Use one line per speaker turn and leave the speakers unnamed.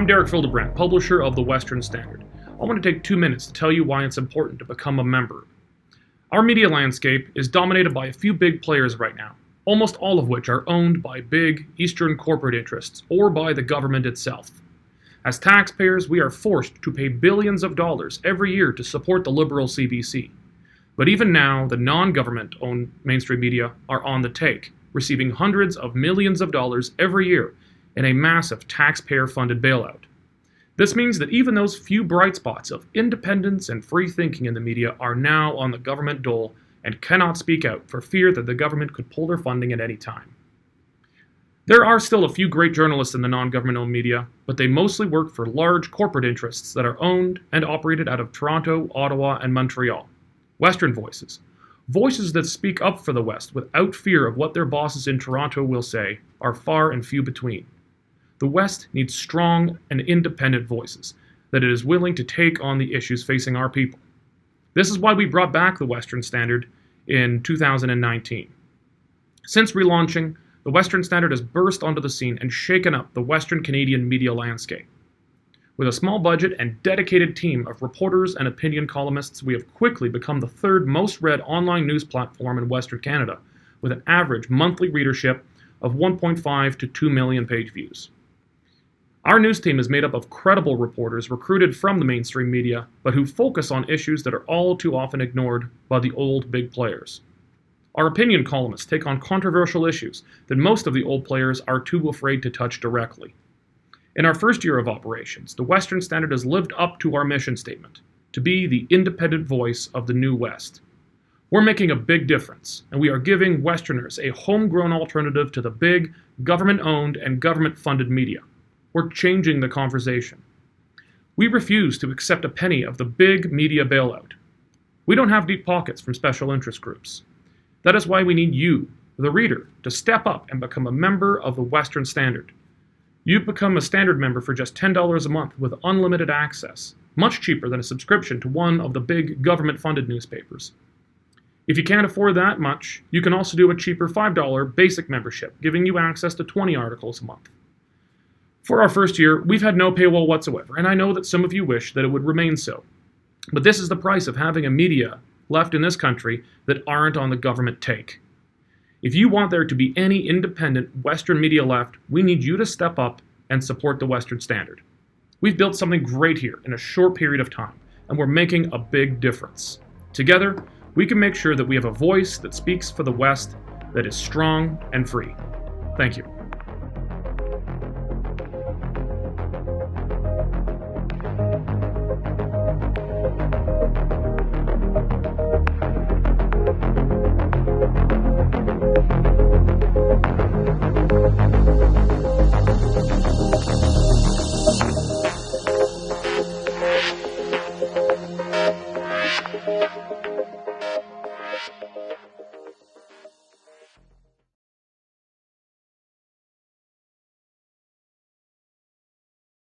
Derek Fildebrandt, publisher of the Western Standard. I want to take 2 minutes to tell you why it's important to become a member. Our media landscape is dominated by a few big players right now, almost all of which are owned by big Eastern corporate interests or by the government itself. As taxpayers, we are forced to pay billions of dollars every year to support the liberal CBC. But even now, the non-government-owned mainstream media are on the take, receiving hundreds of millions of dollars every year in a massive taxpayer-funded bailout. This means that even those few bright spots of independence and free thinking in the media are now on the government dole and cannot speak out for fear that the government could pull their funding at any time. There are still a few great journalists in the non-government-owned media, but they mostly work for large corporate interests that are owned and operated out of Toronto, Ottawa, and Montreal. Western voices. Voices that speak up for the West without fear of what their bosses in Toronto will say are far and few between. The West needs strong and independent voices that it is willing to take on the issues facing our people. This is why we brought back the Western Standard in 2019. Since relaunching, the Western Standard has burst onto the scene and shaken up the Western Canadian media landscape. With a small budget and dedicated team of reporters and opinion columnists, we have quickly become the third most read online news platform in Western Canada, with an average monthly readership of 1.5 to 2 million page views. Our news team is made up of credible reporters recruited from the mainstream media, but who focus on issues that are all too often ignored by the old big players. Our opinion columnists take on controversial issues that most of the old players are too afraid to touch directly. In our first year of operations, the Western Standard has lived up to our mission statement, to be the independent voice of the New West. We're making a big difference, and we are giving Westerners a homegrown alternative to the big, government-owned and government-funded media. We're changing the conversation. We refuse to accept a penny of the big media bailout. We don't have deep pockets from special interest groups. That is why we need you, the reader, to step up and become a member of the Western Standard. You become a Standard member for just $10 a month with unlimited access, much cheaper than a subscription to one of the big government-funded newspapers. If you can't afford that much, you can also do a cheaper $5 basic membership, giving you access to 20 articles a month. For our first year, we've had no paywall whatsoever, and I know that some of you wish that it would remain so. But this is the price of having a media left in this country that aren't on the government take. If you want there to be any independent Western media left, we need you to step up and support the Western Standard. We've built something great here in a short period of time, and we're making a big difference. Together, we can make sure that we have a voice that speaks for the West that is strong and free. Thank you.